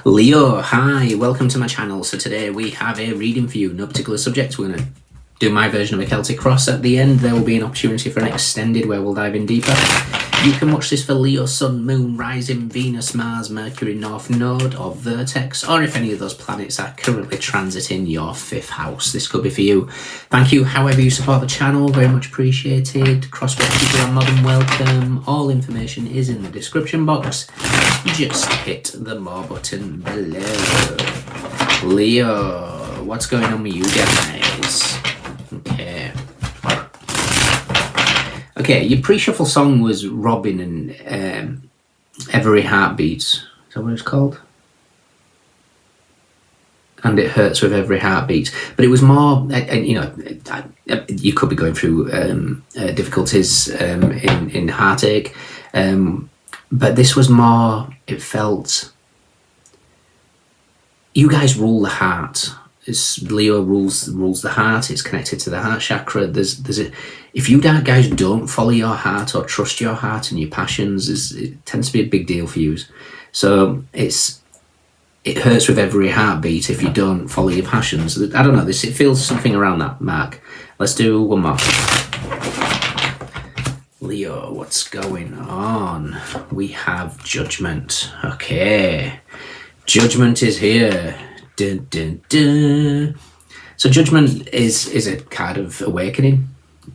Leo, hi, welcome to my channel. So today we have a reading for you, no particular subject. We're going to do my version of a Celtic cross. At the end there will be an opportunity for an extended where we'll dive in deeper. You can watch this for Leo, Sun, Moon, Rising, Venus, Mars, Mercury, North Node or Vertex, or if any of those planets are currently transiting your 5th house. This could be for you. Thank you however you support the channel, very much appreciated. Crossword people are more than welcome. All information is in the description box. Just hit the more button below. Leo, what's going on with you guys? Okay, your pre-shuffle song was Robin and Every Heartbeat. Is that what it's called? And It Hurts With Every Heartbeat. But it was more, you could be going through difficulties in heartache. But this was more, it felt, you guys rule the heart. Leo rules the heart. It's connected to the heart chakra. If you guys don't follow your heart or trust your heart and your passions, it tends to be a big deal for you. So it hurts with every heartbeat if you don't follow your passions. I don't know. It feels something around that mark. Let's do one more. Leo, what's going on? We have Judgment. Okay, Judgment is here. Dun, dun, dun. So Judgment is a card of awakening.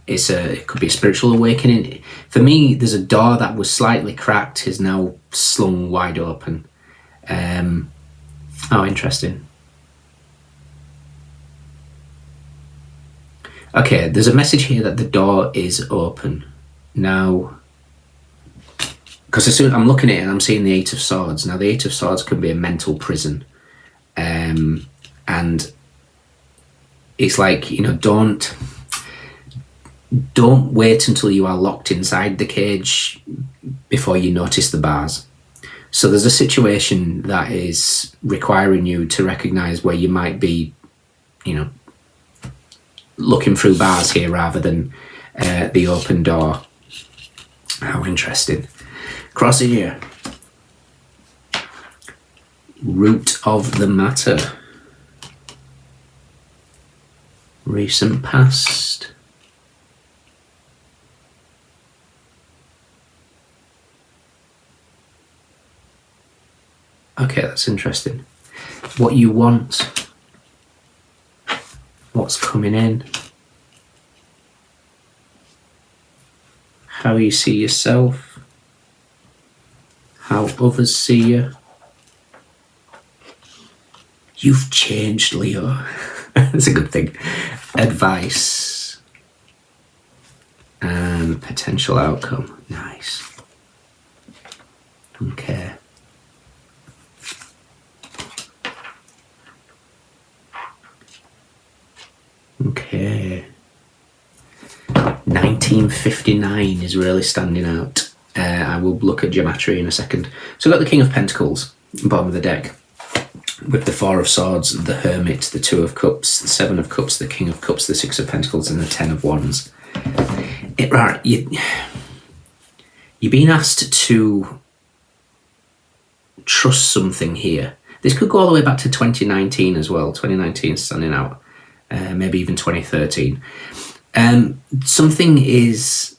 It could be a spiritual awakening. For me, there's a door that was slightly cracked is now slung wide open. Oh, interesting. Okay, there's a message here that the door is open now. Because as soon I'm looking at it and I'm seeing the 8 of Swords. Now the 8 of Swords can be a mental prison. And it's like, don't wait until you are locked inside the cage before you notice the bars. So there's a situation that is requiring you to recognize where you might be, looking through bars here rather than the open door. How interesting. Crossing here. Root of the matter. Recent past. Okay, that's interesting. What you want. What's coming in. How you see yourself. How others see you. You've changed, Leo. That's a good thing. Advice. And potential outcome. Nice. Okay. Okay. 1959 is really standing out. I will look at Geatria in a second. So I've got the King of Pentacles, bottom of the deck. With the 4 of Swords, the Hermit, the 2 of Cups, the 7 of Cups, the King of Cups, the 6 of Pentacles, and the 10 of Wands. You're being asked to trust something here. This could go all the way back to 2019 as well. 2019 is standing out. Maybe even 2013. Something is...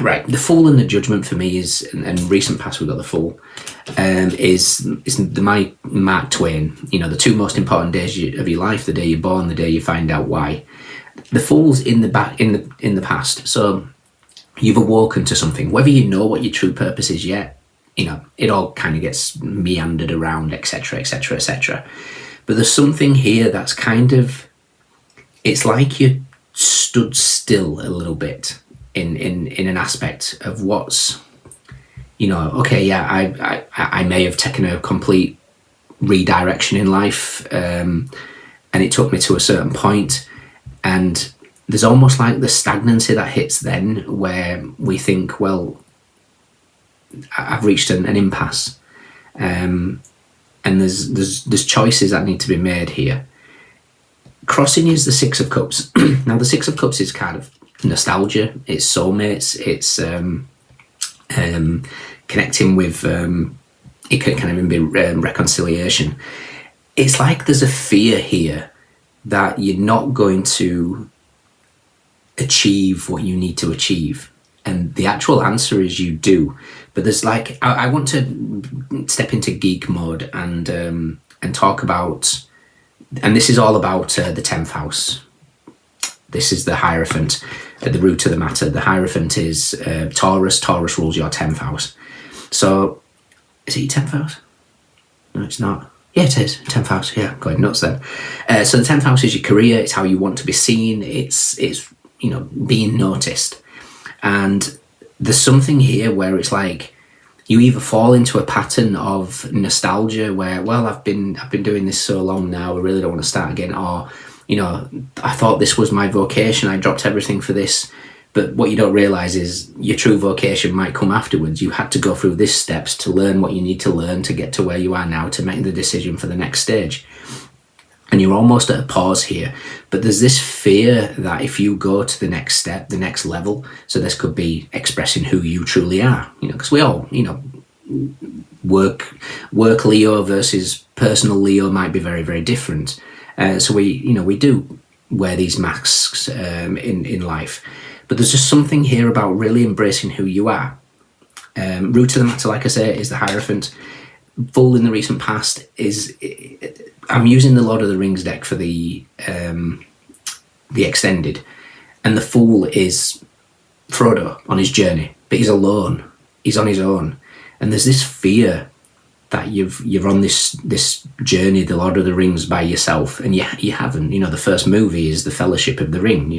Right, the Fool and the Judgment for me is, and recent past we've got the Fool, is my Mark Twain. The 2 most important days of your life: the day you're born, the day you find out why. The Fool's in the past, so you've awoken to something. Whether you know what your true purpose is yet, it all kind of gets meandered around, etc., etc., etc. But there's something here that's kind of, it's like you stood still a little bit. In an aspect of what's, okay, yeah, I may have taken a complete redirection in life, and it took me to a certain point, and there's almost like the stagnancy that hits then, where we think, well, I've reached an impasse, and there's choices that need to be made here. Crossing is the 6 of Cups. Now the 6 of Cups is kind of nostalgia, it's soulmates, it's connecting with it can even be reconciliation. It's like there's a fear here that you're not going to achieve what you need to achieve. And the actual answer is you do. But there's like, I want to step into geek mode and talk about, and this is all about the 10th house. This is the Hierophant at the root of the matter. The Hierophant is Taurus. Taurus rules your 10th house. So, is it your 10th house? No, it's not. Yeah, it is. 10th house. Yeah, going nuts then. So the 10th house is your career. It's how you want to be seen. It's being noticed. And there's something here where it's like you either fall into a pattern of nostalgia where, well, I've been doing this so long now, I really don't want to start again, or I thought this was my vocation, I dropped everything for this. But what you don't realize is your true vocation might come afterwards. You had to go through these steps to learn what you need to learn to get to where you are now, to make the decision for the next stage. And you're almost at a pause here. But there's this fear that if you go to the next step, the next level, so this could be expressing who you truly are, because we all, work Leo versus personal Leo might be very, very different. So we do wear these masks in life. But there's just something here about really embracing who you are. Root of the matter, like I say, is the Hierophant. Fool in the recent past is... I'm using the Lord of the Rings deck for the extended. And the Fool is Frodo on his journey. But he's alone. He's on his own. And there's this fear that you're on this journey, the Lord of the Rings, by yourself, and you haven't. The first movie is the Fellowship of the Ring.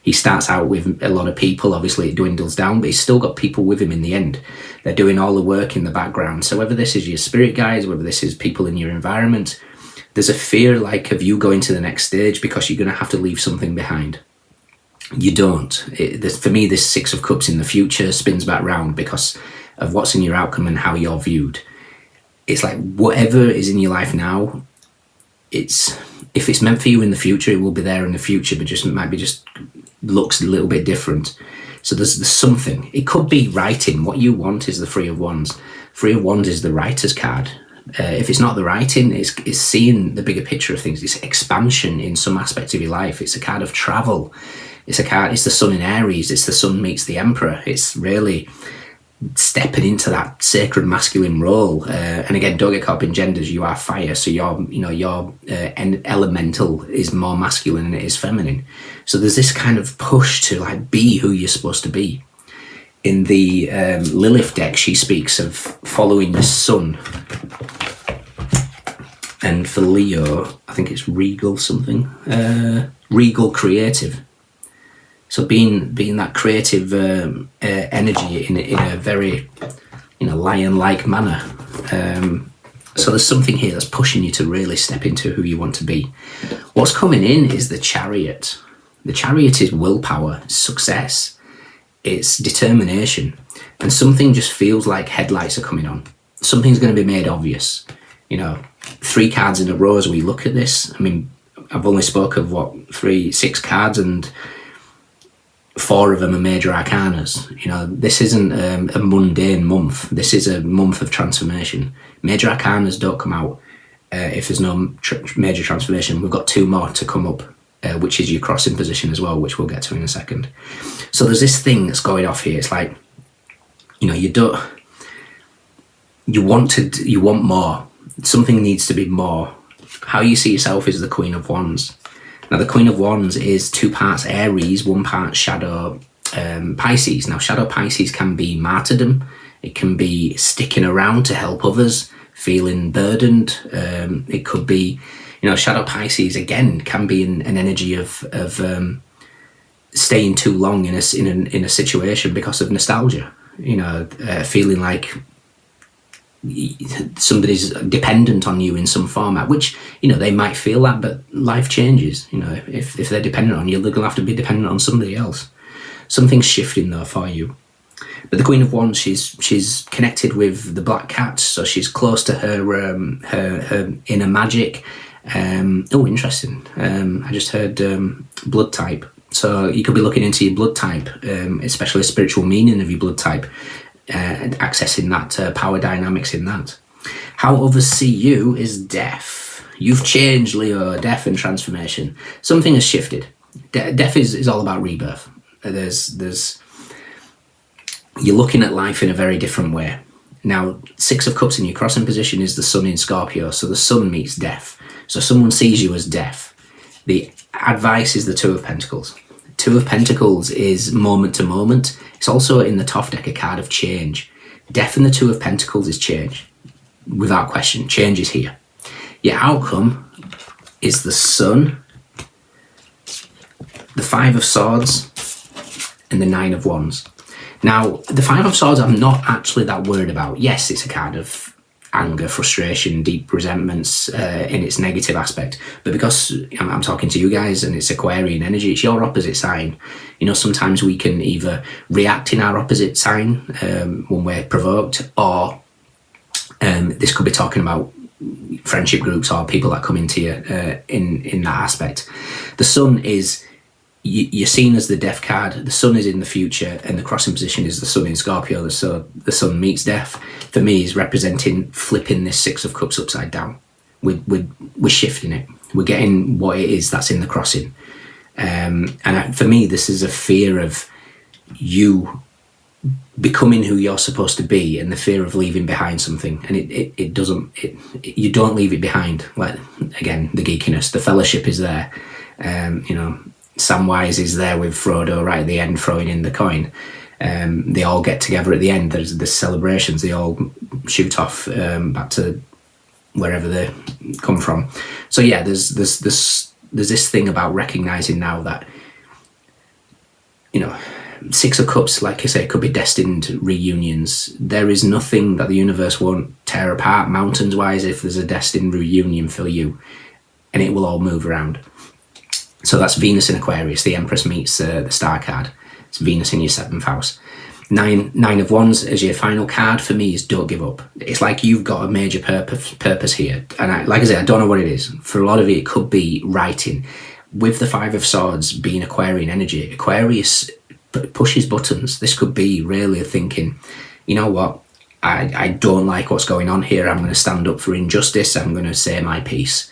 He starts out with a lot of people. Obviously, it dwindles down, but he's still got people with him in the end. They're doing all the work in the background. So whether this is your spirit guides, whether this is people in your environment, there's a fear like of you going to the next stage because you're going to have to leave something behind. You don't. For me, this Six of Cups in the future spins back round because of what's in your outcome and how you're viewed. It's like whatever is in your life now, if it's meant for you in the future, it will be there in the future, but might be just looks a little bit different. So there's something. It could be writing. What you want is the Three of Wands. Three of Wands is the writer's card. If it's not the writing, it's seeing the bigger picture of things. It's expansion in some aspect of your life. It's a card of travel. It's the Sun in Aries. It's the Sun meets the Emperor. It's really stepping into that sacred masculine role, and again, don't get caught up in genders. You are fire, so your elemental is more masculine than it is feminine. So there's this kind of push to like be who you're supposed to be. In the Lilith deck, she speaks of following the sun, and for Leo, I think it's regal something, regal creative. So being that creative energy in a very, lion-like manner. So there's something here that's pushing you to really step into who you want to be. What's coming in is the Chariot. The Chariot is willpower, success. It's determination. And something just feels like headlights are coming on. Something's going to be made obvious. 3 cards in a row as we look at this. I mean, I've only spoke of 6 cards, and 4 of them are major arcanas. This isn't a mundane month. This is a month of transformation. Major arcanas don't come out if there's no major transformation. We've got 2 more to come up, which is your crossing position as well, which we'll get to in a second. So there's this thing that's going off here. It's like, you want more. Something needs to be more. How you see yourself is the Queen of Wands. Now, the Queen of Wands is 2 parts Aries, 1 part Shadow Pisces. Now, Shadow Pisces can be martyrdom. It can be sticking around to help others, feeling burdened. It could be, Shadow Pisces, again, can be an energy of staying too long in a situation because of nostalgia. Feeling like somebody's dependent on you in some format, which they might feel that, but life changes. If they're dependent on you, they're gonna have to be dependent on somebody else. Something's shifting though for you. But the Queen of Wands, she's connected with the black cat, so she's close to her inner magic. Interesting. I just heard blood type, so you could be looking into your blood type, especially a spiritual meaning of your blood type, and accessing that power dynamics in that. How others see you is death. You've changed, Leo. Death and transformation. Something has shifted. Death is all about rebirth. You're looking at life in a very different way. Now, Six of Cups in your crossing position is the sun in Scorpio, so the sun meets death. So someone sees you as death. The advice is the Two of Pentacles. Two of Pentacles is moment to moment. It's also in the Tough deck a card of change. Death in the Two of Pentacles is change. Without question, change is here. Your outcome is the Sun, the Five of Swords, and the Nine of Wands. Now, the Five of Swords I'm not actually that worried about. Yes, it's a card of anger, frustration, deep resentments in its negative aspect. But because I'm talking to you guys and it's Aquarian energy, it's your opposite sign. You know, sometimes we can either react in our opposite sign when we're provoked, or this could be talking about friendship groups or people that come into you in that aspect. The Sun is, you're seen as the death card. The Sun is in the future, and the crossing position is the Sun in Scorpio. So the Sun meets death. For me, is representing flipping this Six of Cups upside down. We're shifting it. We're getting what it is that's in the crossing. For me, this is a fear of you becoming who you're supposed to be, and the fear of leaving behind something. And you don't leave it behind. Like, again, the geekiness, the fellowship is there. Samwise is there with Frodo right at the end, throwing in the coin. They all get together at the end. There's the celebrations. They all shoot off back to wherever they come from. So yeah, there's this thing about recognizing now that, Six of Cups, like I say, could be destined reunions. There is nothing that the universe won't tear apart mountains wise if there's a destined reunion for you, and it will all move around. So that's Venus in Aquarius. The Empress meets the Star card. It's Venus in your 7th house. Nine of Wands as your final card for me is don't give up. It's like you've got a major purpose here. And like I say, I don't know what it is. For a lot of it could be writing. With the Five of Swords being Aquarian energy, Aquarius pushes buttons. This could be really thinking, you know what, I don't like what's going on here. I'm going to stand up for injustice. I'm going to say my piece.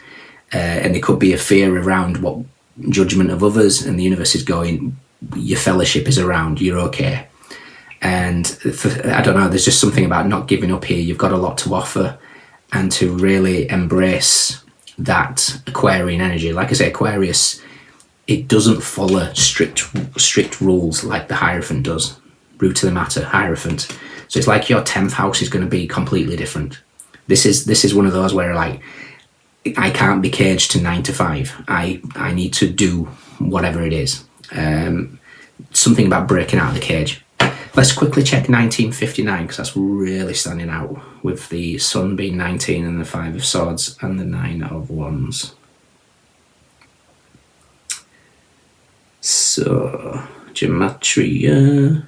And there could be a fear around what judgment of others, and the universe is going, your fellowship is around, you're okay. And I don't know, there's just something about not giving up here. You've got a lot to offer, and to really embrace that Aquarian energy. Like I say, Aquarius, it doesn't follow strict rules like the Hierophant does. Root to the matter, Hierophant. So it's like your 10th house is going to be completely different. This is one of those where, like, I can't be caged to 9 to 5. I need to do whatever it is. Something about breaking out of the cage. Let's quickly check 1959, because that's really standing out with the Sun being 19 and the Five of Swords and the Nine of Wands. So, Gematria.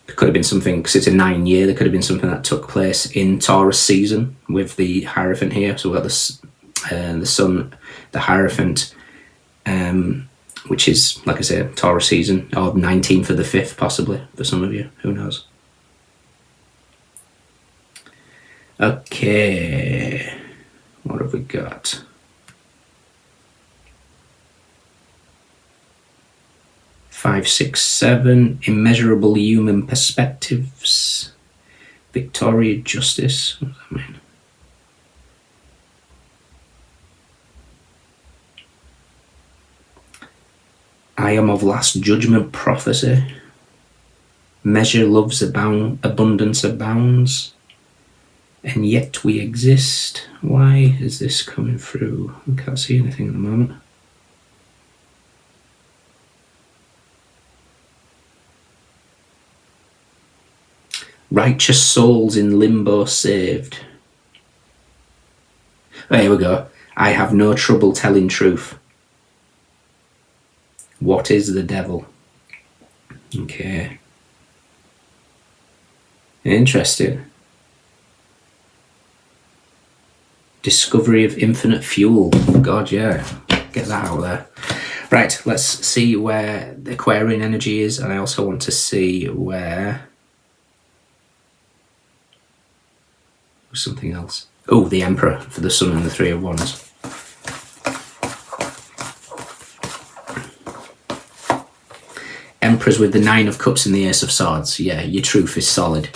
There could have been something, because it's a 9 year, there could have been something that took place in Taurus season with the Hierophant here. So we've got the Sun, the Hierophant, which is, like I say, Taurus season, or 19 for the 5th, possibly, for some of you, who knows. Okay, what have we got? Five, six, seven, immeasurable human perspectives, Victoria, justice, what does that mean? I am of last judgment, prophecy, measure love's abundance abounds, and yet we exist. Why is this coming through? I can't see anything at the moment. Righteous souls in limbo saved. Oh, here we go. I have no trouble telling truth. What is the devil? Okay. Interesting. Discovery of infinite fuel. God, yeah. Get that out there. Right, let's see where the Aquarian energy is, and I also want to see where Something else. Oh, the Emperor for the Sun and the Three of Wands. Emperors with the Nine of Cups and the Ace of Swords. Yeah, your truth is solid.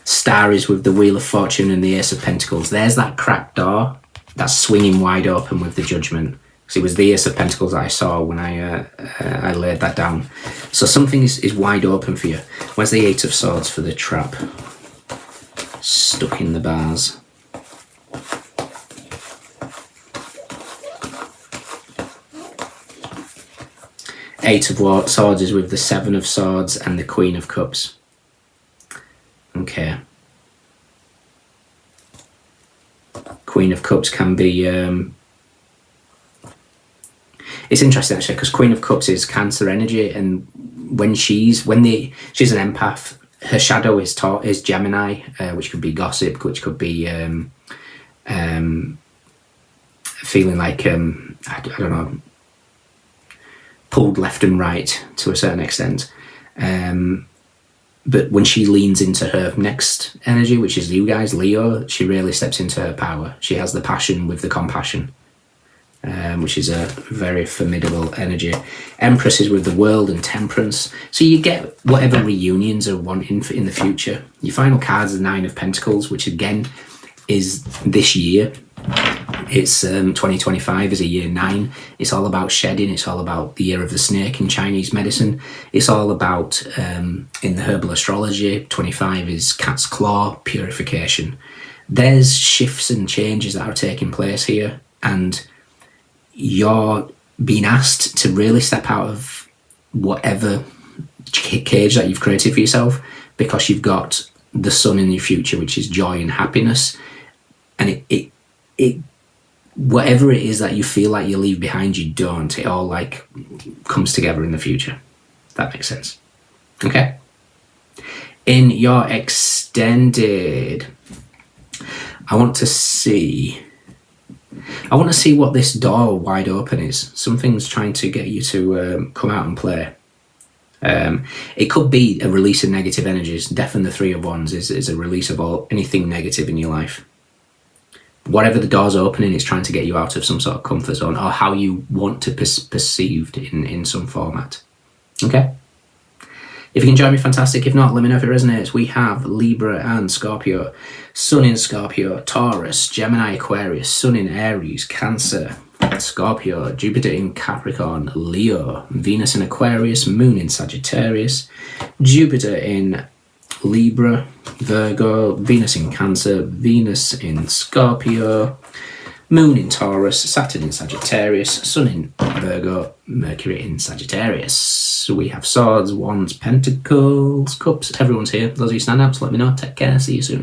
Star is with the Wheel of Fortune and the Ace of Pentacles. There's that cracked door that's swinging wide open with the Judgment. Because it was the Ace of Pentacles that I saw when I laid that down. So something is wide open for you. Where's the Eight of Swords for the trap? Stuck in the bars. Eight of Swords is with the Seven of Swords and the Queen of Cups. Okay. Queen of Cups can be... it's interesting actually, because Queen of Cups is Cancer energy, and when she's an empath, her shadow is Gemini, which could be gossip, which could be feeling like I don't know, pulled left and right to a certain extent. But when she leans into her next energy, which is you guys, Leo, she really steps into her power. She has the passion with the compassion, which is a very formidable energy. Empress is with the World and Temperance. So you get whatever reunions are wanting in the future. Your final card is the Nine of Pentacles, which again is this year. It's 2025 is a year 9. It's all about shedding. It's all about the year of the snake in Chinese medicine. It's all about, in the herbal astrology, 25 is cat's claw, purification. There's shifts and changes that are taking place here, and you're being asked to really step out of whatever cage that you've created for yourself, because you've got the sun in your future, which is joy and happiness. And it whatever it is that you feel like you leave behind, you don't. It all like comes together in the future. If that makes sense. Okay. In your extended, I want to see what this door wide open is. Something's trying to get you to come out and play. It could be a release of negative energies. Definitely the Three of Wands is a release of anything negative in your life. Whatever the door's opening, it's trying to get you out of some sort of comfort zone, or how you want to be perceived in some format. Okay? If you can join me, fantastic. If not, let me know if it resonates. We have Libra and Scorpio. Sun in Scorpio, Taurus, Gemini, Aquarius, Sun in Aries, Cancer, Scorpio, Jupiter in Capricorn, Leo, Venus in Aquarius, Moon in Sagittarius, Jupiter in Libra, Virgo, Venus in Cancer, Venus in Scorpio, Moon in Taurus, Saturn in Sagittarius, Sun in Virgo, Mercury in Sagittarius. So we have Swords, Wands, Pentacles, Cups. Everyone's here. Those of you stand out, so let me know. Take care. See you soon.